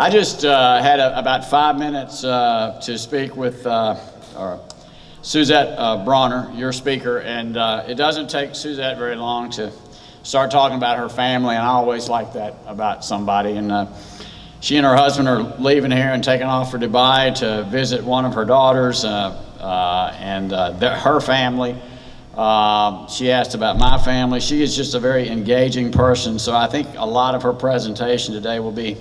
I just had about 5 minutes to speak with Suzette Brawner, your speaker, and it doesn't take Suzette very long to start talking about her family, and I always like that about somebody. And she and her husband are leaving here and taking off for Dubai to visit one of her daughters and her family. She asked about my family. She is just a very engaging person, so I think a lot of her presentation today will be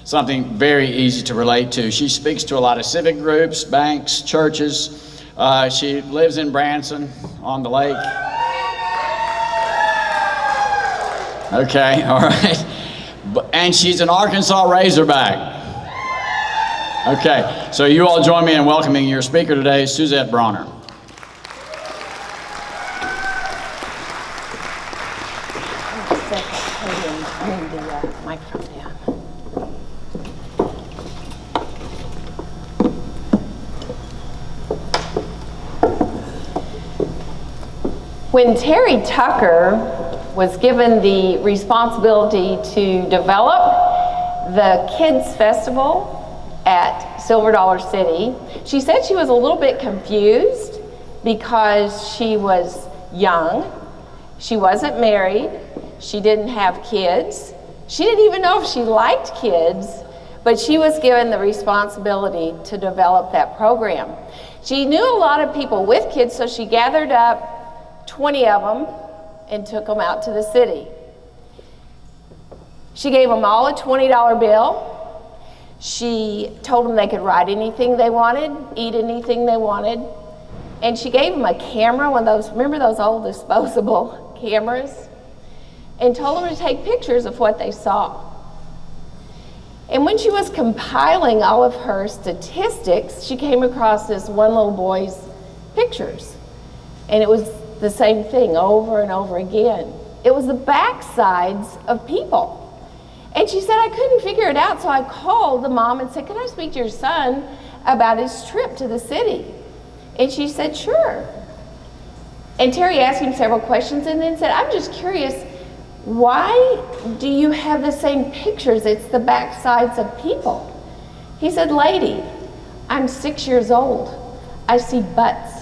something very easy to relate to. She speaks to a lot of civic groups, banks, churches. She lives in Branson on the lake. Okay, all right. And she's an Arkansas Razorback. Okay, so you all join me in welcoming your speaker today, Suzette Brawner. When Terry Tucker was given the responsibility to develop the Kids Festival at Silver Dollar City, she said she was a little bit confused because she was young, she wasn't married, she didn't have kids, she didn't even know if she liked kids, but she was given the responsibility to develop that program. She knew a lot of people with kids, so she gathered up 20 of them and took them out to the city. She gave them all a $20 bill. She told them they could ride anything they wanted, eat anything they wanted, and she gave them a camera, one of those, remember those old disposable cameras, and told them to take pictures of what they saw. And when she was compiling all of her statistics, she came across this one little boy's pictures, and it was the same thing over and over again. It was the backsides of people. And she said, I couldn't figure it out, so I called the mom and said, can I speak to your son about his trip to the city? And she said, sure. And Terry asked him several questions and then said, I'm just curious, why do you have the same pictures? It's the backsides of people. He said, lady, I'm 6 years old. I see butts.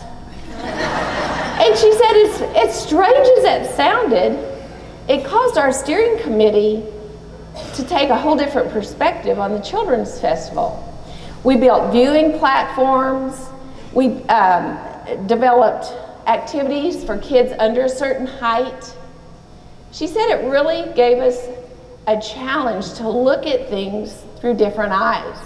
And she said, as strange as that sounded, it caused our steering committee to take a whole different perspective on the Children's Festival. We built viewing platforms. We developed activities for kids under a certain height. She said it really gave us a challenge to look at things through different eyes.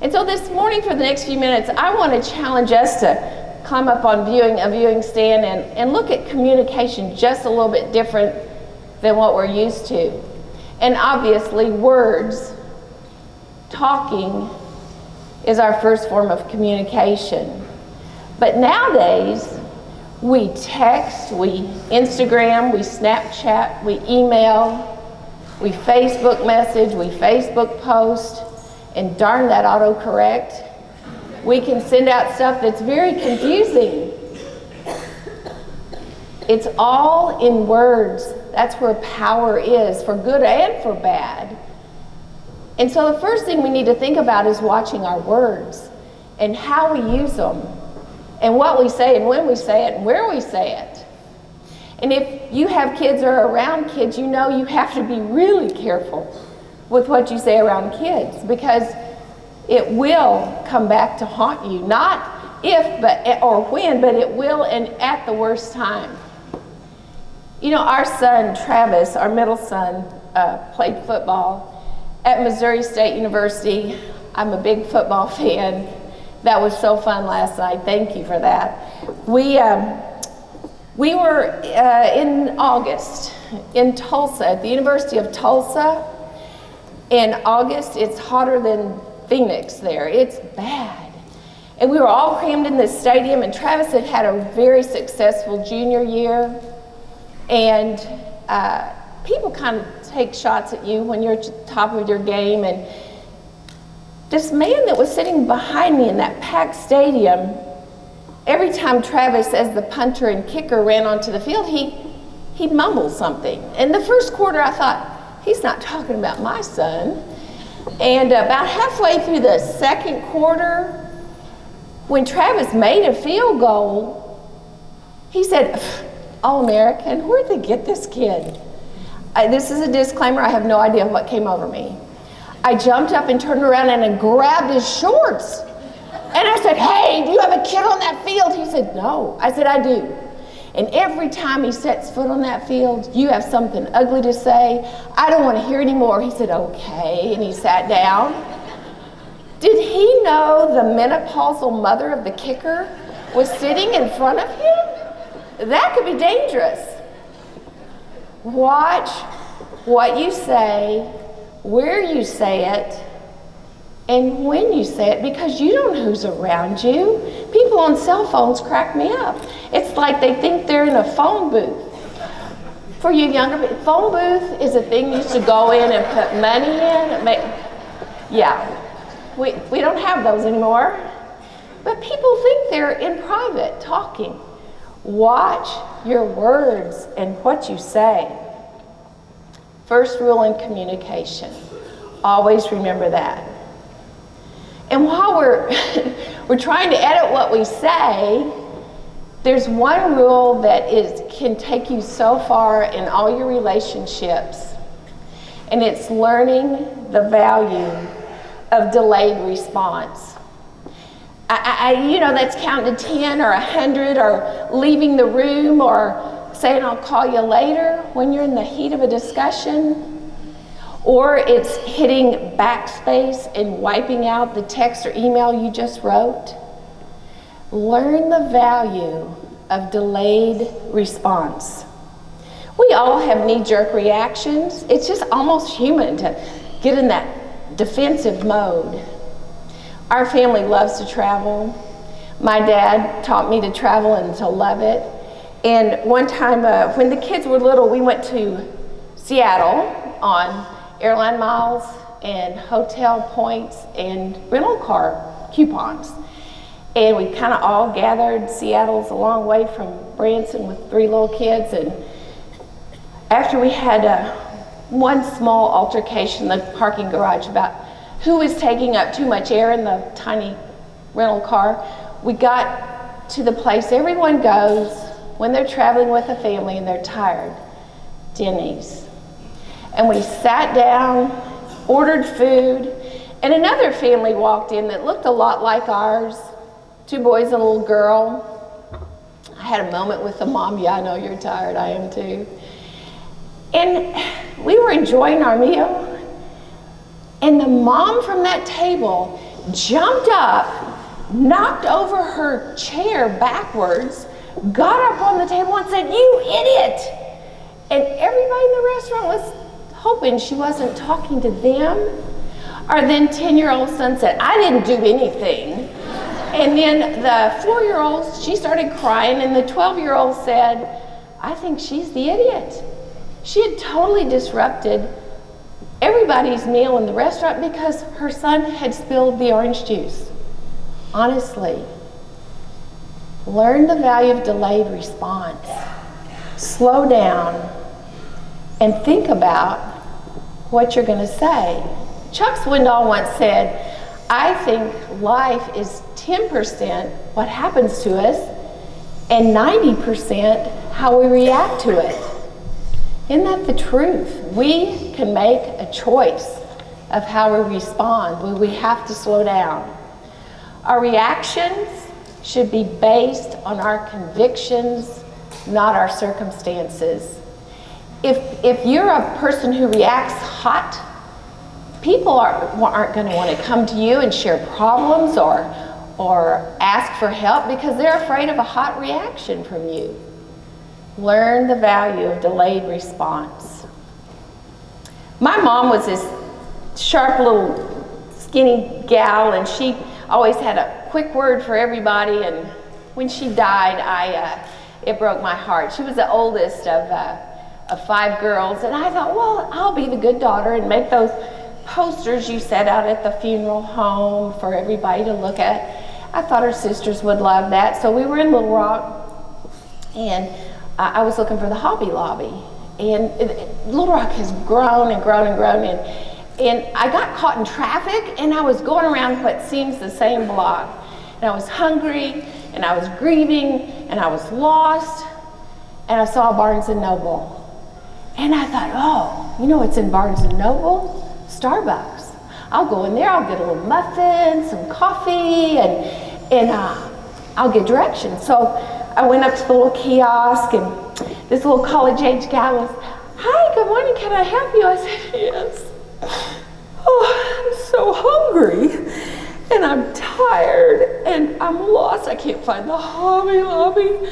And so this morning, for the next few minutes, I want to challenge us to climb up on a viewing stand and look at communication just a little bit different than what we're used to. And obviously, words, talking, is our first form of communication. But nowadays, we text, we Instagram, we Snapchat, we email, we Facebook message, we Facebook post, and darn that autocorrect. We can send out stuff that's very confusing. It's all in words. That's where power is, for good and for bad. And so the first thing we need to think about is watching our words and how we use them and what we say and when we say it and where we say it. And if you have kids or are around kids, you know you have to be really careful with what you say around kids, because it will come back to haunt you. Not if, but or when, but it will, and at the worst time. You know, our son, Travis, our middle son, played football at Missouri State University. I'm a big football fan. That was so fun last night. Thank you for that. We were in August in Tulsa, at the University of Tulsa. In August, it's hotter than Phoenix there. It's bad. And we were all crammed in this stadium, and Travis had a very successful junior year. And people kind of take shots at you when you're at the top of your game. And this man that was sitting behind me in that packed stadium, every time Travis, as the punter and kicker, ran onto the field, he'd mumble something. In the first quarter, I thought, he's not talking about my son. And about halfway through the second quarter, when Travis made a field goal, he said, All-American, where'd they get this kid? This is a disclaimer, I have no idea what came over me. I jumped up and turned around and I grabbed his shorts. And I said, hey, do you have a kid on that field? He said, no. I said, I do. And every time he sets foot on that field, you have something ugly to say. I don't want to hear anymore. He said, okay, and he sat down. Did he know the menopausal mother of the kicker was sitting in front of him? That could be dangerous. Watch what you say, where you say it, and when you say it, because you don't know who's around you. People on cell phones crack me up. It's like they think they're in a phone booth. For you younger people, phone booth is a thing you used to go in and put money in. Yeah, we don't have those anymore. But people think they're in private talking. Watch your words and what you say. First rule in communication. Always remember that. And while we're trying to edit what we say, there's one rule that can take you so far in all your relationships, and it's learning the value of delayed response. That's counting to 10 or 100 or leaving the room or saying I'll call you later when you're in the heat of a discussion. Or it's hitting backspace and wiping out the text or email you just wrote. Learn the value of delayed response. We all have knee-jerk reactions. It's just almost human to get in that defensive mode. Our family loves to travel. My dad taught me to travel and to love it. And one time when the kids were little, we went to Seattle on airline miles and hotel points and rental car coupons. And we kind of all gathered. Seattle's a long way from Branson with 3 little kids. And after we had one small altercation in the parking garage about who was taking up too much air in the tiny rental car, we got to the place everyone goes when they're traveling with a family and they're tired, Denny's. And we sat down, ordered food, and another family walked in that looked a lot like ours, 2 boys and a little girl. I had a moment with the mom, yeah, I know you're tired, I am too. And we were enjoying our meal, and the mom from that table jumped up, knocked over her chair backwards, got up on the table and said, you idiot! And everybody in the restaurant was hoping she wasn't talking to them. Our then 10-year-old son said, I didn't do anything. And then the 4-year-old, she started crying, and the 12-year-old said, I think she's the idiot. She had totally disrupted everybody's meal in the restaurant because her son had spilled the orange juice. Honestly, learn the value of delayed response. Slow down and think about what you're going to say. Chuck Swindoll once said, I think life is 10% what happens to us and 90% how we react to it. Isn't that the truth? We can make a choice of how we respond, but we have to slow down. Our reactions should be based on our convictions, not our circumstances. If you're a person who reacts hot, people aren't going to want to come to you and share problems or ask for help because they're afraid of a hot reaction from you. Learn the value of delayed response. My mom was this sharp little skinny gal, and she always had a quick word for everybody, and when she died, it broke my heart. She was the oldest of 5 girls, and I thought, well, I'll be the good daughter and make those posters you set out at the funeral home for everybody to look at. I thought her sisters would love that, so we were in Little Rock, and I was looking for the Hobby Lobby. And Little Rock has grown and grown and grown, and And I got caught in traffic, and I was going around what seems the same block. And I was hungry, and I was grieving, and I was lost, and I saw Barnes & Noble. And I thought, oh, you know what's in Barnes & Noble? Starbucks. I'll go in there, I'll get a little muffin, some coffee, and I'll get directions. So I went up to the little kiosk, and this little college-age guy was, hi, good morning, can I help you? I said, yes. Oh, I'm so hungry, and I'm tired, and I'm lost. I can't find the Hobby Lobby,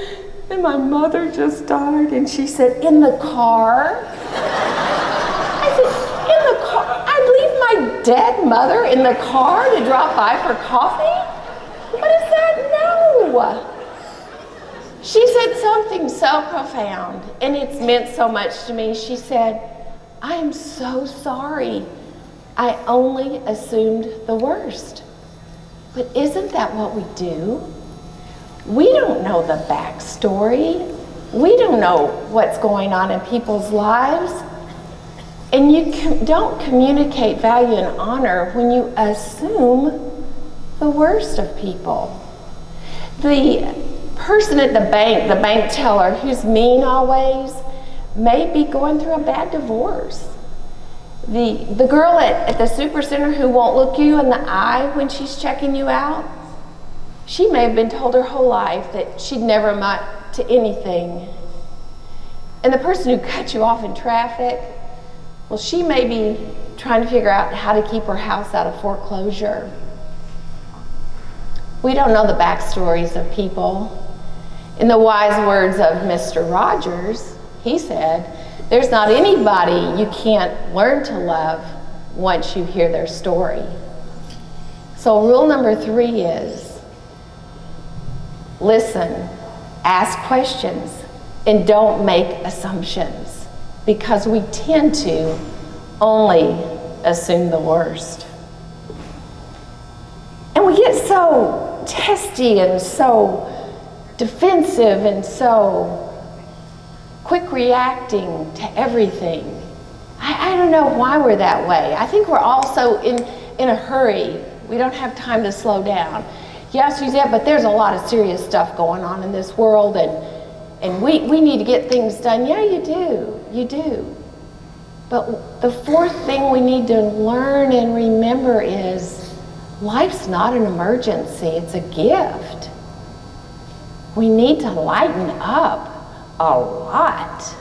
and my mother just died, and she said, in the car? I said, in the car? I'd leave my dead mother in the car to drop by for coffee? What is that? No. She said something so profound, and it's meant so much to me. She said, I am so sorry. I only assumed the worst. But isn't that what we do? We don't know the backstory. We don't know what's going on in people's lives. And you don't communicate value and honor when you assume the worst of people. The person at the bank teller who's mean always, may be going through a bad divorce. The girl at the super center who won't look you in the eye when she's checking you out, she may have been told her whole life that she'd never amount to anything. And the person who cut you off in traffic, well, she may be trying to figure out how to keep her house out of foreclosure. We don't know the backstories of people. In the wise words of Mr. Rogers, he said, there's not anybody you can't learn to love once you hear their story. So rule number 3 is, listen, ask questions, and don't make assumptions, because we tend to only assume the worst. And we get so testy and so defensive and so quick reacting to everything. I don't know why we're that way. I think we're also in a hurry. We don't have time to slow down. Yeah, Suzette, but there's a lot of serious stuff going on in this world, and we need to get things done. Yeah, you do. But the 4th thing we need to learn and remember is life's not an emergency, it's a gift. We need to lighten up a lot.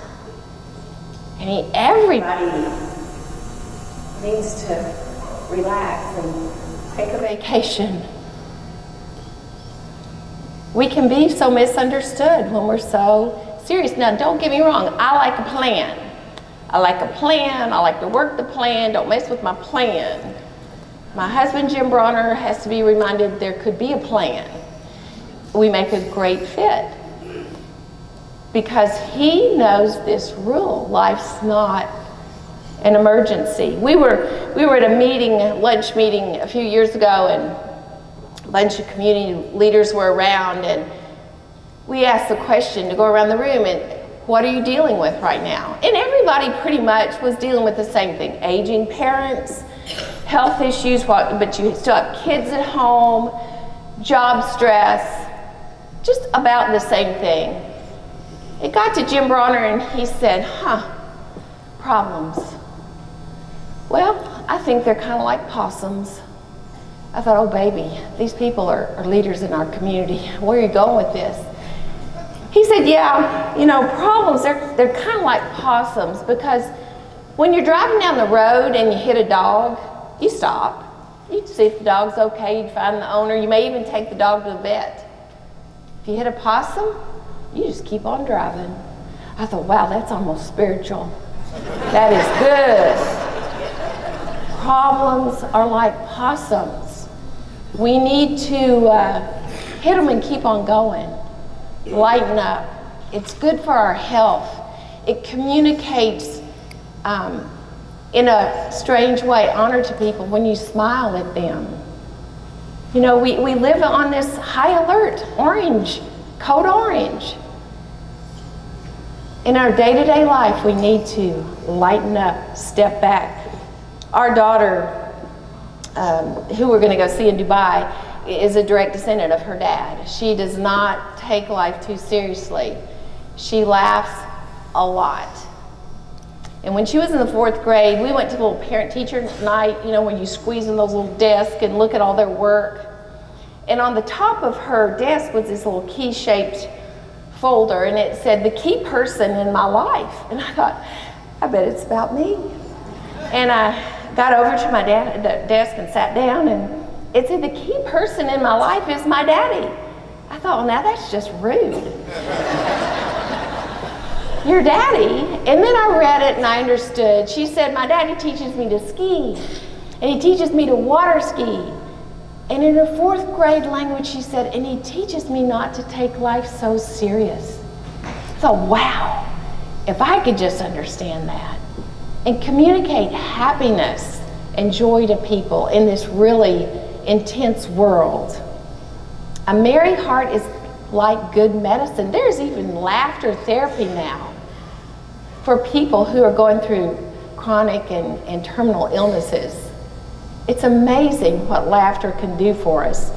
I mean, everybody needs to relax and take a vacation. We can be so misunderstood when we're so serious. Now, don't get me wrong, I like a plan. I like to work the plan, don't mess with my plan. My husband, Jim Brawner, has to be reminded there could be a plan. We make a great fit because he knows this rule. Life's not an emergency. We were at a lunch meeting a few years ago, and a bunch of community leaders were around, and we asked the question to go around the room, and what are you dealing with right now? And everybody pretty much was dealing with the same thing: aging parents, health issues, but you still have kids at home, job stress, just about the same thing. It got to Jim Brawner, and he said, problems. Well, I think they're kind of like possums. I thought, oh baby, these people are leaders in our community. Where are you going with this? He said, yeah, problems, they're kind of like possums, because when you're driving down the road and you hit a dog, you stop. You'd see if the dog's okay, you'd find the owner, you may even take the dog to the vet. If you hit a possum, you just keep on driving. I thought, wow, that's almost spiritual. That is good. Problems are like possums. We need to hit them and keep on going. Lighten up. It's good for our health. It communicates in a strange way honor to people when you smile at them. We live on this high alert, code orange. In our day-to-day life, we need to lighten up, step back, Our daughter, who we're going to go see in Dubai, is a direct descendant of her dad. She does not take life too seriously. She laughs a lot. And when she was in the 4th grade, we went to the little parent-teacher night, you know, when you squeeze in those little desks and look at all their work. And on the top of her desk was this little key-shaped folder, and it said, "The key person in my life." And I thought, I bet it's about me. And I got over to my desk and sat down, and it said, "The key person in my life is my daddy." I thought, well, now that's just rude. Your daddy? And then I read it and I understood. She said, "My daddy teaches me to ski, and he teaches me to water ski." And in her 4th grade language, she said, "And he teaches me not to take life so serious." So, wow, if I could just understand that and communicate happiness and joy to people in this really intense world. A merry heart is like good medicine. There's even laughter therapy now for people who are going through chronic and terminal illnesses. It's amazing what laughter can do for us.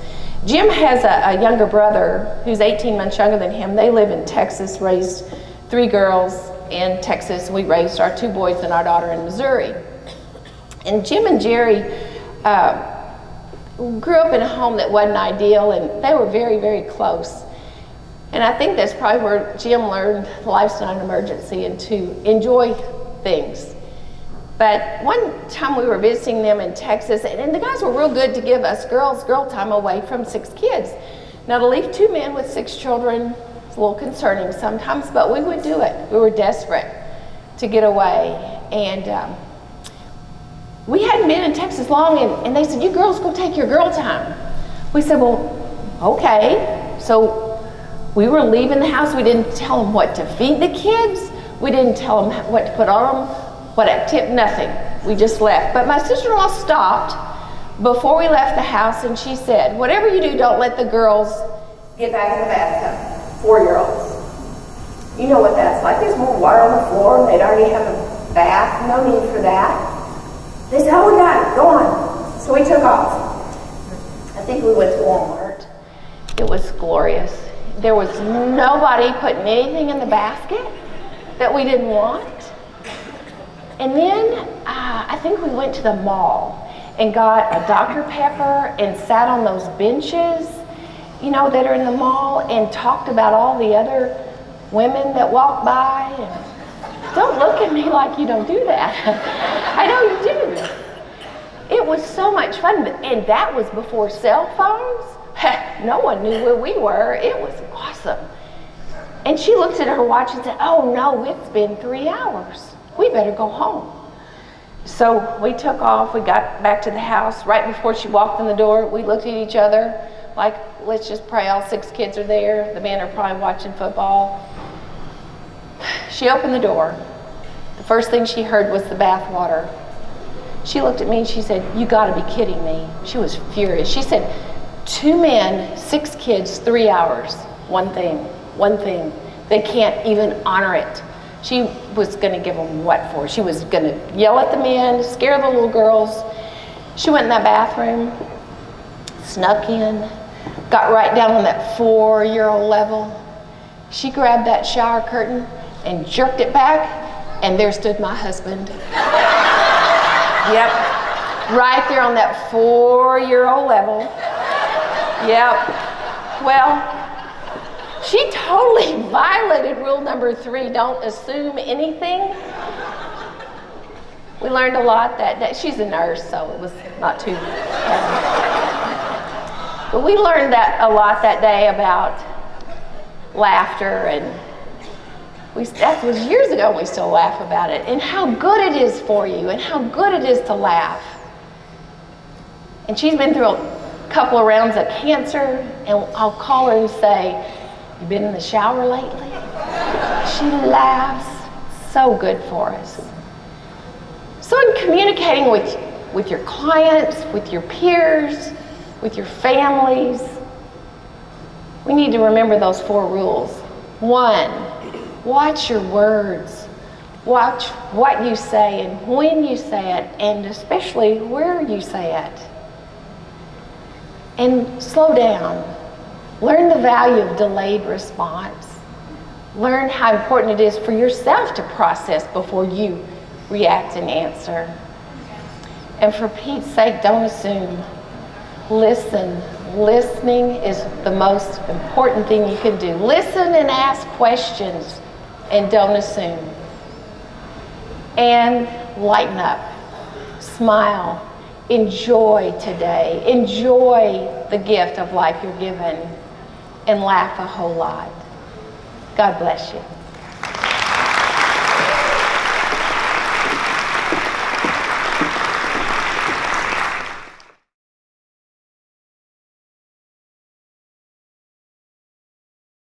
Jim has a younger brother who's 18 months younger than him. They live in Texas, raised 3 girls in Texas. We raised our 2 boys and our daughter in Missouri. And Jim and Jerry grew up in a home that wasn't ideal, and they were very, very close. And I think that's probably where Jim learned life's not an emergency and to enjoy things. But one time we were visiting them in Texas, and the guys were real good to give us girl time away from 6 kids. Now, to leave 2 men with 6 children is a little concerning sometimes, but we would do it. We were desperate to get away. And we hadn't been in Texas long, and they said, "You girls go take your girl time." We said, "Well, okay." So we were leaving the house. We didn't tell them what to feed the kids. We didn't tell them what to put on them, what activity, nothing. We just left. But my sister-in-law stopped before we left the house, and she said, "Whatever you do, don't let the girls get back in the bathtub." 4-year-olds. You know what that's like. There's more water on the floor, and they'd already have a bath. No need for that. They said, "Oh, we got it. Go on." So we took off. I think we went to Walmart. It was glorious. There was nobody putting anything in the basket that we didn't want. And then I think we went to the mall and got a Dr. Pepper and sat on those benches, you know, that are in the mall and talked about all the other women that walk by. And don't look at me like you don't do that. I know you do. It was so much fun, and that was before cell phones. No one knew where we were. It was awesome. And she looked at her watch and said, "Oh no, it's been 3 hours. We better go home." So we took off. We got back to the house. Right before she walked in the door, we looked at each other like, let's just pray all 6 kids are there. The men are probably watching football. She opened the door. The first thing she heard was the bath water. She looked at me and she said, "You gotta be kidding me." She was furious. She said, 2 men, 6 kids, 3 hours. One thing. They can't even honor it. She was gonna give them what for? She was gonna yell at the men, scare the little girls. She went in that bathroom, snuck in, got right down on that 4-year-old level. She grabbed that shower curtain and jerked it back, and there stood my husband. Yep, right there on that 4-year-old level. Yep. Well, she totally violated rule number 3, don't assume anything. We learned a lot that day. She's a nurse, so it was not too bad. But we learned that a lot that day about laughter, and that was years ago, and we still laugh about it, and how good it is for you, and how good it is to laugh. And she's been through a couple of rounds of cancer, and I'll call her and say, "You been in the shower lately?" She laughs. So good for us. So in communicating with your clients, with your peers, with your families, we need to remember those 4 rules. 1, watch your words. Watch what you say and when you say it, and especially where you say it. And slow down. Learn the value of delayed response. Learn how important it is for yourself to process before you react and answer. And for Pete's sake, don't assume. Listen. Listening is the most important thing you can do. Listen and ask questions, and don't assume. And lighten up. Smile. Enjoy today. Enjoy the gift of life you're given. And laugh a whole lot. God bless you.